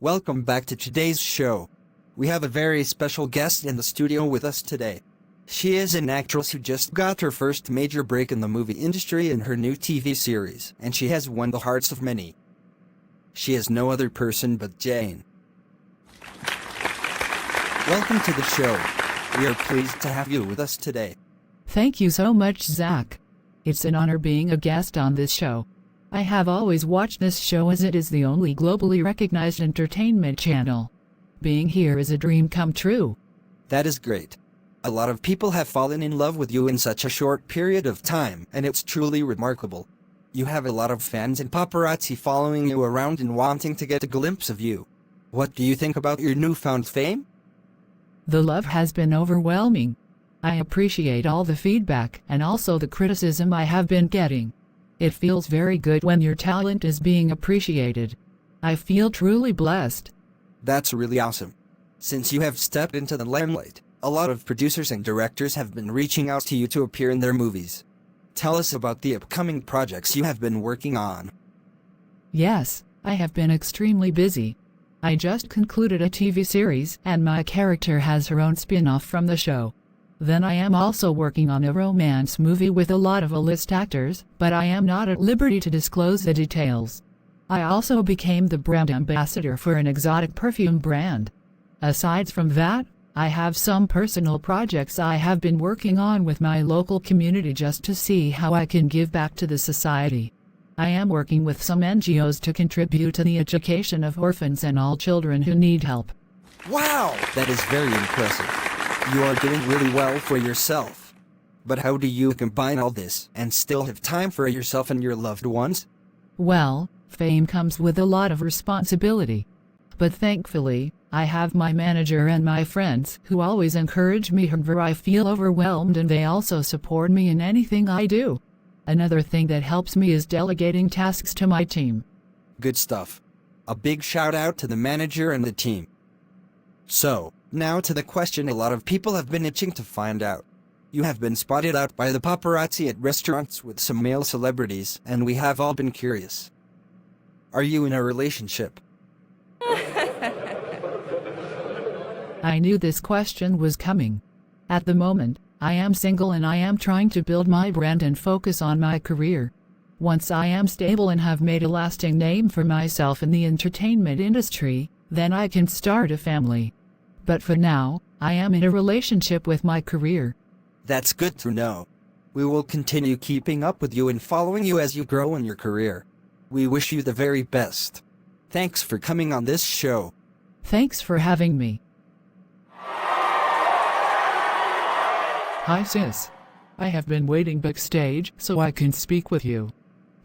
Welcome back to today's show. We have a very special guest in the studio with us today. She is an actress who just got her first major break in the movie industry in her new TV series, and she has won the hearts of many. She is no other person but Jane. Welcome to the show. We are pleased to have you with us today. Thank you so much, Zach. It's an honor being a guest on this show. I have always watched this show as it is the only globally recognized entertainment channel. Being here is a dream come true. That is great. A lot of people have fallen in love with you in such a short period of time, and it's truly remarkable. You have a lot of fans and paparazzi following you around and wanting to get a glimpse of you. What do you think about your newfound fame? The love has been overwhelming. I appreciate all the feedback and also the criticism I have been getting. It feels very good when your talent is being appreciated. I feel truly blessed. That's really awesome. Since you have stepped into the limelight, a lot of producers and directors have been reaching out to you to appear in their movies. Tell us about the upcoming projects you have been working on. Yes, I have been extremely busy. I just concluded a TV series and my character has her own spin-off from the show. Then I am also working on a romance movie with a lot of A-list actors, but I am not at liberty to disclose the details. I also became the brand ambassador for an exotic perfume brand. Aside from that, I have some personal projects I have been working on with my local community just to see how I can give back to the society. I am working with some NGOs to contribute to the education of orphans and all children who need help. Wow! That is very impressive. You are doing really well for yourself. But how do you combine all this and still have time for yourself and your loved ones? Well, fame comes with a lot of responsibility. But thankfully, I have my manager and my friends who always encourage me whenever I feel overwhelmed, and they also support me in anything I do. Another thing that helps me is delegating tasks to my team. Good stuff. A big shout out to the manager and the team. So, now to the question a lot of people have been itching to find out. You have been spotted out by the paparazzi at restaurants with some male celebrities, and we have all been curious. Are you in a relationship? I knew this question was coming. At the moment, I am single and I am trying to build my brand and focus on my career. Once I am stable and have made a lasting name for myself in the entertainment industry, then I can start a family. But for now, I am in a relationship with my career. That's good to know. We will continue keeping up with you and following you as you grow in your career. We wish you the very best. Thanks for coming on this show. Thanks for having me. Hi sis. I have been waiting backstage so I can speak with you.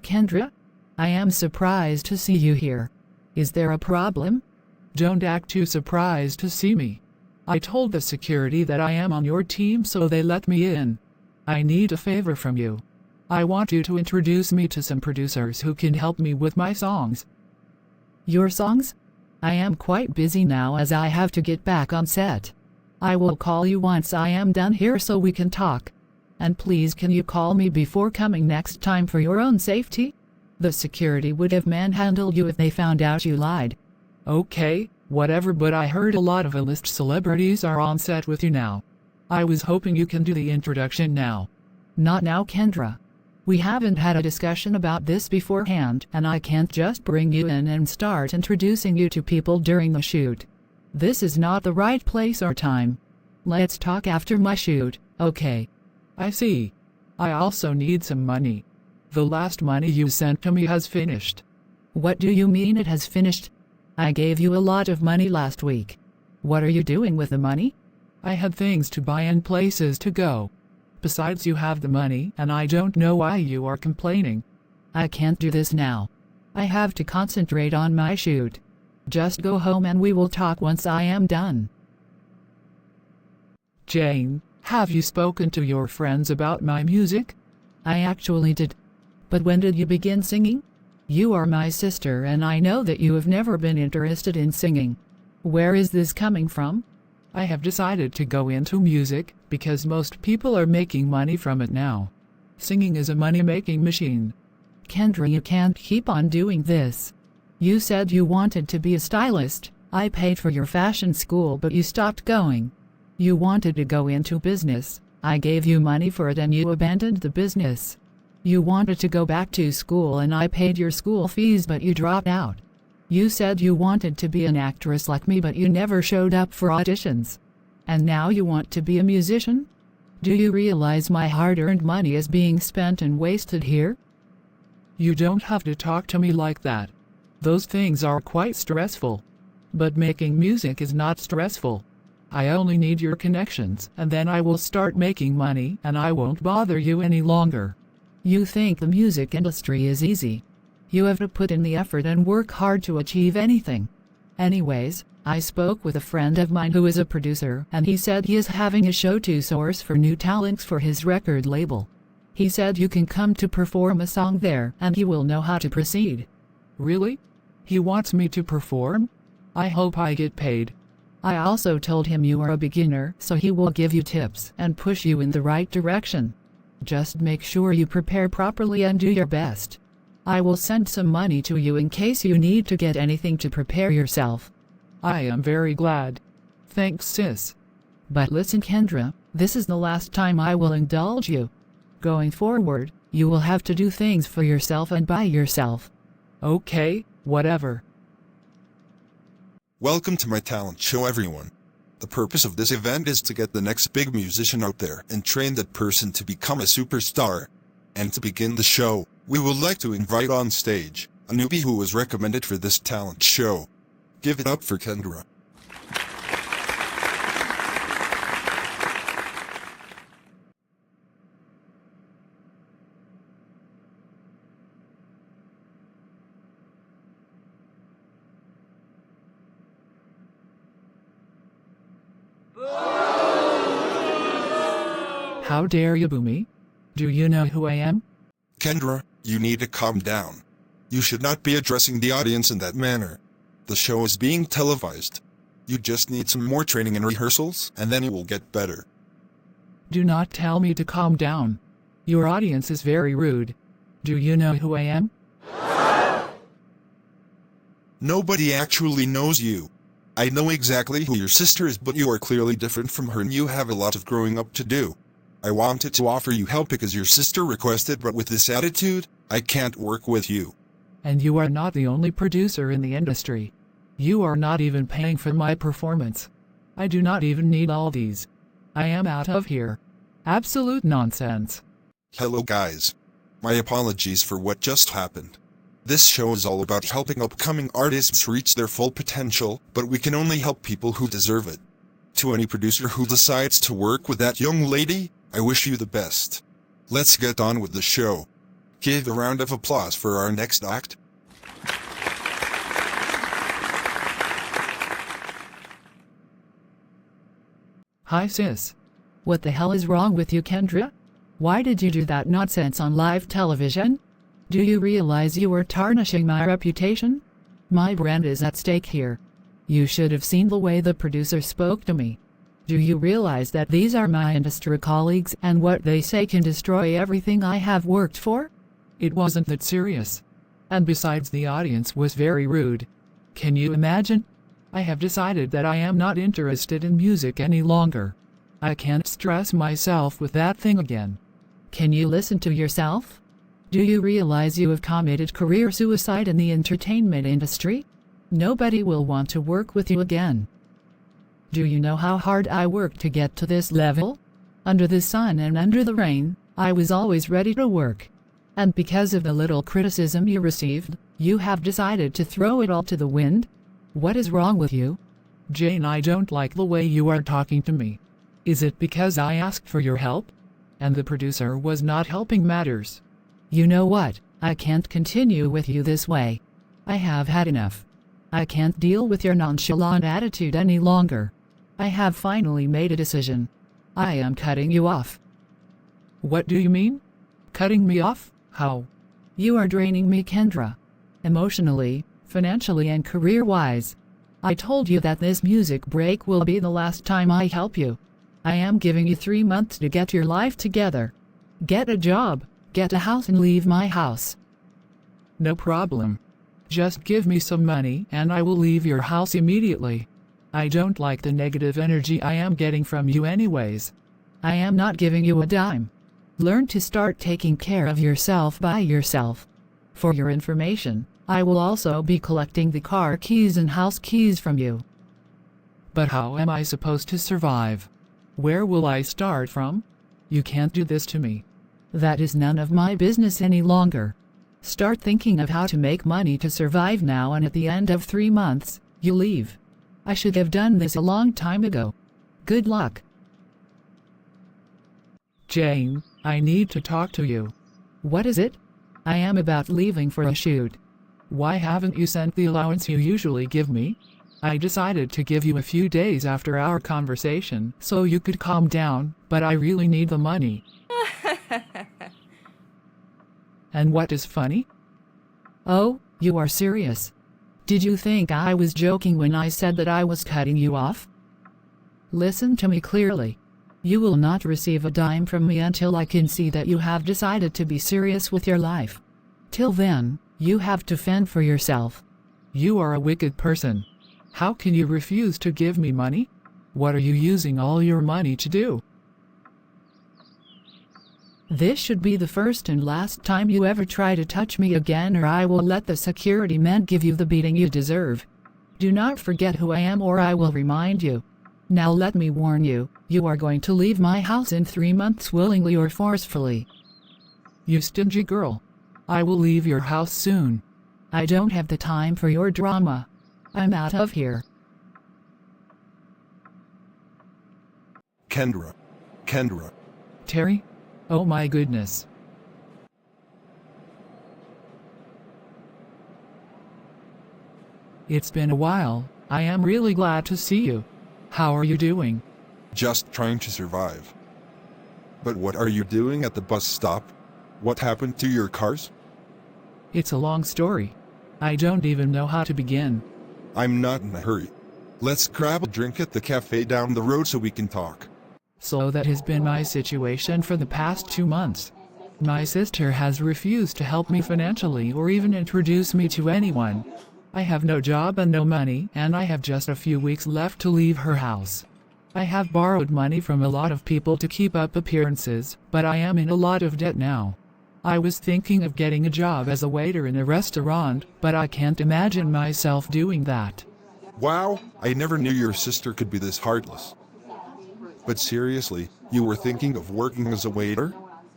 Kendra? I am surprised to see you here. Is there a problem? Don't act too surprised to see me. I told the security that I am on your team so they let me in. I need a favor from you. I want you to introduce me to some producers who can help me with my songs. Your songs? I am quite busy now as I have to get back on set. I will call you once I am done here so we can talk. And please, can you call me before coming next time for your own safety? The security would have manhandled you if they found out you lied. Okay, whatever, but I heard a lot of A-list celebrities are on set with you now. I was hoping you can do the introduction now. Not now, Kendra. We haven't had a discussion about this beforehand, and I can't just bring you in and start introducing you to people during the shoot. This is not the right place or time. Let's talk after my shoot, okay? I see. I also need some money. The last money you sent to me has finished. What do you mean it has finished? I gave you a lot of money last week. What are you doing with the money? I had things to buy and places to go. Besides, you have the money, and I don't know why you are complaining. I can't do this now. I have to concentrate on my shoot. Just go home and we will talk once I am done. Jane, have you spoken to your friends about my music? I actually did. But when did you begin singing? You are my sister and I know that you have never been interested in singing. Where is this coming from? I have decided to go into music because most people are making money from it now. Singing is a money-making machine. Kendra, you can't keep on doing this. You said you wanted to be a stylist. I paid for your fashion school, but you stopped going. You wanted to go into business. I gave you money for it and you abandoned the business. You wanted to go back to school and I paid your school fees, but you dropped out. You said you wanted to be an actress like me, but you never showed up for auditions. And now you want to be a musician? Do you realize my hard-earned money is being spent and wasted here? You don't have to talk to me like that. Those things are quite stressful. But making music is not stressful. I only need your connections, and then I will start making money, and I won't bother you any longer. You think the music industry is easy. You have to put in the effort and work hard to achieve anything. Anyways, I spoke with a friend of mine who is a producer, and he said he is having a show to source for new talents for his record label. He said you can come to perform a song there, and he will know how to proceed. Really? He wants me to perform? I hope I get paid. I also told him you are a beginner, so he will give you tips and push you in the right direction. Just make sure you prepare properly and do your best. I will send some money to you in case you need to get anything to prepare yourself. I am very glad. Thanks, sis. But listen, Kendra, this is the last time I will indulge you. Going forward, you will have to do things for yourself and by yourself. Okay, whatever. Welcome to my talent show, everyone. The purpose of this event is to get the next big musician out there and train that person to become a superstar. And to begin the show, we would like to invite on stage a newbie who was recommended for this talent show. Give it up for Kendra. How dare you boo me? Do you know who I am? Kendra, you need to calm down. You should not be addressing the audience in that manner. The show is being televised. You just need some more training and rehearsals, and then you will get better. Do not tell me to calm down. Your audience is very rude. Do you know who I am? Nobody actually knows you. I know exactly who your sister is, but you are clearly different from her and you have a lot of growing up to do. I wanted to offer you help because your sister requested, but with this attitude, I can't work with you. And you are not the only producer in the industry. You are not even paying for my performance. I do not even need all these. I am out of here. Absolute nonsense. Hello guys. My apologies for what just happened. This show is all about helping upcoming artists reach their full potential, but we can only help people who deserve it. To any producer who decides to work with that young lady, I wish you the best. Let's get on with the show. Give a round of applause for our next act. Hi, sis. What the hell is wrong with you, Kendra? Why did you do that nonsense on live television? Do you realize you are tarnishing my reputation? My brand is at stake here. You should have seen the way the producer spoke to me. Do you realize that these are my industry colleagues and what they say can destroy everything I have worked for? It wasn't that serious. And besides, the audience was very rude. Can you imagine? I have decided that I am not interested in music any longer. I can't stress myself with that thing again. Can you listen to yourself? Do you realize you have committed career suicide in the entertainment industry? Nobody will want to work with you again. Do you know how hard I worked to get to this level? Under the sun and under the rain, I was always ready to work. And because of the little criticism you received, you have decided to throw it all to the wind? What is wrong with you? Jane, I don't like the way you are talking to me. Is it because I asked for your help? And the producer was not helping matters? You know what? I can't continue with you this way. I have had enough. I can't deal with your nonchalant attitude any longer. I have finally made a decision. I am cutting you off. What do you mean? Cutting me off? How? You are draining me, Kendra. Emotionally, financially, and career-wise. I told you that this music break will be the last time I help you. I am giving you 3 months to get your life together. Get a job, get a house, and leave my house. No problem. Just give me some money and I will leave your house immediately. I don't like the negative energy I am getting from you anyways. I am not giving you a dime. Learn to start taking care of yourself by yourself. For your information, I will also be collecting the car keys and house keys from you. But how am I supposed to survive? Where will I start from? You can't do this to me. That is none of my business any longer. Start thinking of how to make money to survive now, and at the end of 3 months, you leave. I should have done this a long time ago. Good luck. Jane, I need to talk to you. What is it? I am about leaving for a shoot. Why haven't you sent the allowance you usually give me? I decided to give you a few days after our conversation so you could calm down, but I really need the money. And what is funny? Oh, you are serious. Did you think I was joking when I said that I was cutting you off? Listen to me clearly. You will not receive a dime from me until I can see that you have decided to be serious with your life. Till then, you have to fend for yourself. You are a wicked person. How can you refuse to give me money? What are you using all your money to do? This should be the first and last time you ever try to touch me again, or I will let the security men give you the beating you deserve. Do not forget who I am, or I will remind you. Now let me warn you, you are going to leave my house in 3 months willingly or forcefully. You stingy girl. I will leave your house soon. I don't have the time for your drama. I'm out of here. Kendra. Terry? Oh my goodness. It's been a while. I am really glad to see you. How are you doing? Just trying to survive. But what are you doing at the bus stop? What happened to your cars? It's a long story. I don't even know how to begin. I'm not in a hurry. Let's grab a drink at the cafe down the road so we can talk. So that has been my situation for the past 2 months. My sister has refused to help me financially or even introduce me to anyone. I have no job and no money, and I have just a few weeks left to leave her house. I have borrowed money from a lot of people to keep up appearances, but I am in a lot of debt now. I was thinking of getting a job as a waiter in a restaurant, but I can't imagine myself doing that. Wow, I never knew your sister could be this heartless. But seriously, you were thinking of working as a waiter?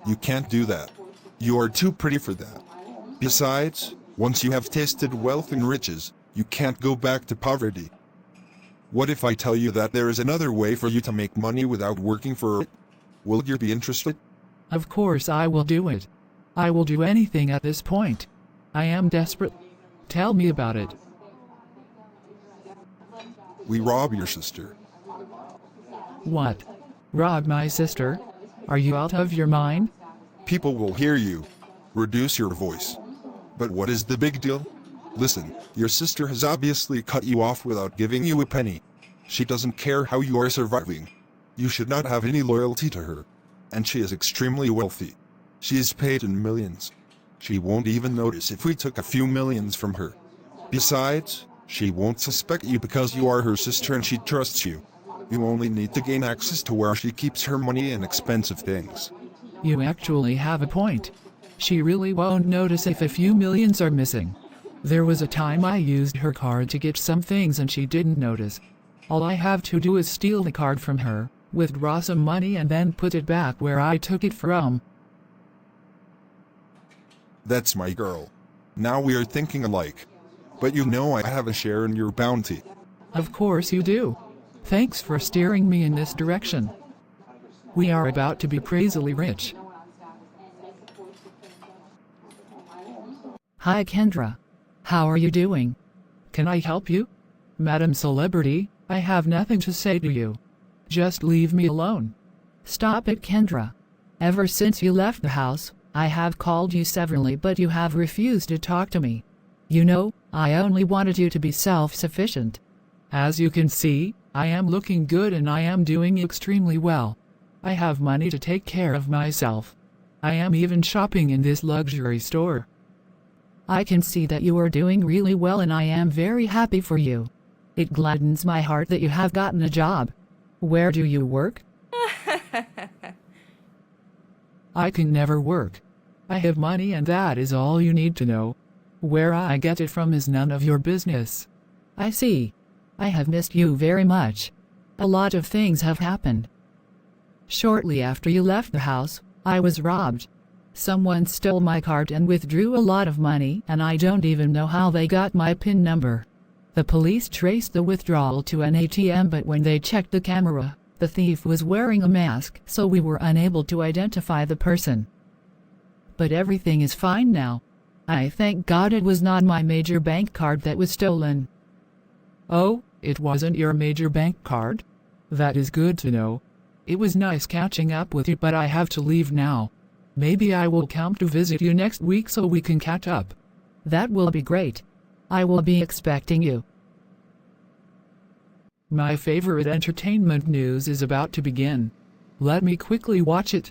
You can't do that. You are too pretty for that. Besides, once you have tasted wealth and riches, you can't go back to poverty. What if I tell you that there is another way for you to make money without working for it? Will you be interested? Of course I will do it. I will do anything at this point. I am desperate. Tell me about it. We rob your sister. What? Rob my sister? Are you out of your mind? People will hear you. Reduce your voice. But what is the big deal? Listen, your sister has obviously cut you off without giving you a penny. She doesn't care how you are surviving. You should not have any loyalty to her. And she is extremely wealthy. She is paid in millions. She won't even notice if we took a few millions from her. Besides, she won't suspect you because you are her sister and she trusts you. You only need to gain access to where she keeps her money and expensive things. You actually have a point. She really won't notice if a few millions are missing. There was a time I used her card to get some things and she didn't notice. All I have to do is steal the card from her, withdraw some money and then put it back where I took it from. That's my girl. Now we are thinking alike. But you know I have a share in your bounty. Of course you do. Thanks for steering me in this direction. We are about to be crazily rich. Hi Kendra. How are you doing? Can I help you? Madam Celebrity, I have nothing to say to you. Just leave me alone. Stop it, Kendra. Ever since you left the house, I have called you severally, but you have refused to talk to me. You know, I only wanted you to be self-sufficient. As you can see, I am looking good and I am doing extremely well. I have money to take care of myself. I am even shopping in this luxury store. I can see that you are doing really well and I am very happy for you. It gladdens my heart that you have gotten a job. Where do you work? I can never work. I have money and that is all you need to know. Where I get it from is none of your business. I see. I have missed you very much. A lot of things have happened. Shortly after you left the house, I was robbed. Someone stole my card and withdrew a lot of money, and I don't even know how they got my PIN number. The police traced the withdrawal to an ATM, but when they checked the camera, the thief was wearing a mask, so we were unable to identify the person. But everything is fine now. I thank God it was not my major bank card that was stolen. Oh, it wasn't your major bank card? That is good to know. It was nice catching up with you, but I have to leave now. Maybe I will come to visit you next week so we can catch up. That will be great. I will be expecting you. My favorite entertainment news is about to begin. Let me quickly watch it.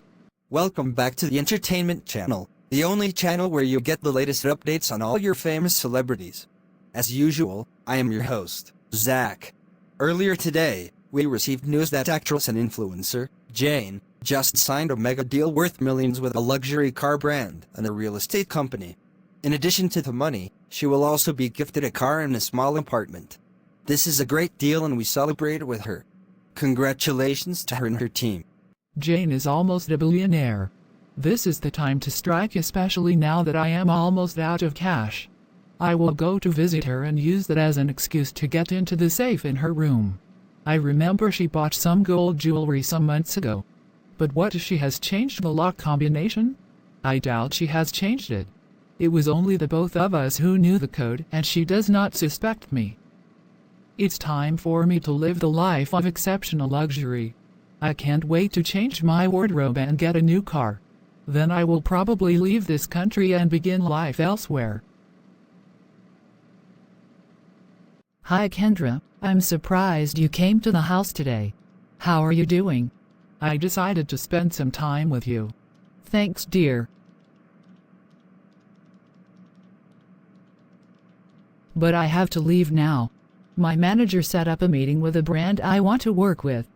Welcome back to the Entertainment Channel, the only channel where you get the latest updates on all your famous celebrities. As usual, I am your host, Zach. Earlier today, we received news that actress and influencer, Jane, just signed a mega deal worth millions with a luxury car brand and a real estate company. In addition to the money, she will also be gifted a car and a small apartment. This is a great deal and we celebrate with her. Congratulations to her and her team. Jane is almost a billionaire. This is the time to strike, especially now that I am almost out of cash. I will go to visit her and use that as an excuse to get into the safe in her room. I remember she bought some gold jewelry some months ago. But what if she has changed the lock combination? I doubt she has changed it. It was only the both of us who knew the code, and she does not suspect me. It's time for me to live the life of exceptional luxury. I can't wait to change my wardrobe and get a new car. Then I will probably leave this country and begin life elsewhere. Hi Kendra, I'm surprised you came to the house today. How are you doing? I decided to spend some time with you. Thanks, dear. But I have to leave now. My manager set up a meeting with a brand I want to work with.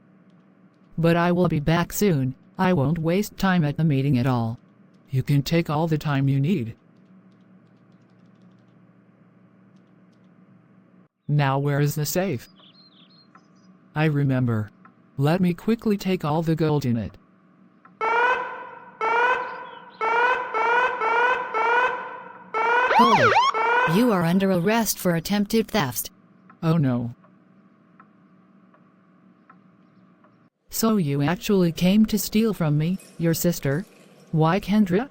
But I will be back soon. I won't waste time at the meeting at all. You can take all the time you need. Now where is the safe? I remember. Let me quickly take all the gold in it. Hold it. You are under arrest for attempted theft. Oh no. So you actually came to steal from me, your sister? Why, Kendra?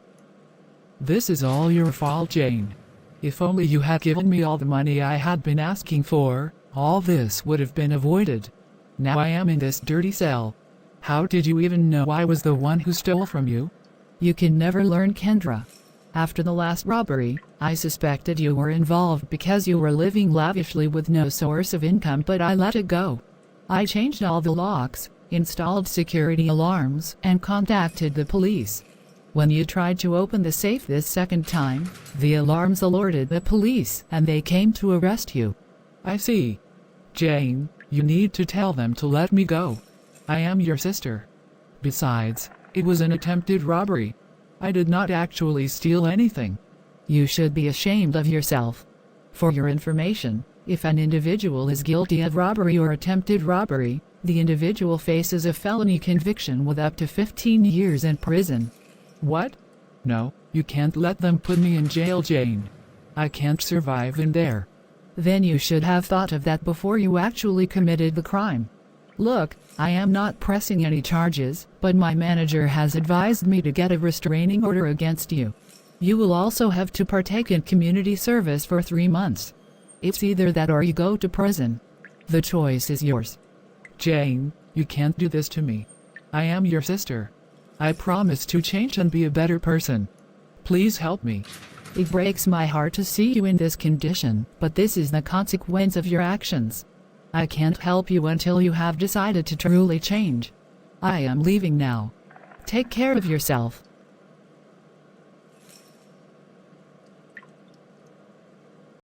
This is all your fault, Jane. If only you had given me all the money I had been asking for, all this would have been avoided. Now I am in this dirty cell. How did you even know I was the one who stole from you? You can never learn, Kendra. After the last robbery, I suspected you were involved because you were living lavishly with no source of income, but I let it go. I changed all the locks, installed security alarms, and contacted the police. When you tried to open the safe this second time, the alarms alerted the police and they came to arrest you. I see. Jane, you need to tell them to let me go. I am your sister. Besides, it was an attempted robbery. I did not actually steal anything. You should be ashamed of yourself. For your information, if an individual is guilty of robbery or attempted robbery, the individual faces a felony conviction with up to 15 years in prison. What? No, you can't let them put me in jail, Jane. I can't survive in there. Then you should have thought of that before you actually committed the crime. Look, I am not pressing any charges, but my manager has advised me to get a restraining order against you. You will also have to partake in community service for 3 months. It's either that or you go to prison. The choice is yours. Jane, you can't do this to me. I am your sister. I promise to change and be a better person. Please help me. It breaks my heart to see you in this condition, but this is the consequence of your actions. I can't help you until you have decided to truly change. I am leaving now. Take care of yourself.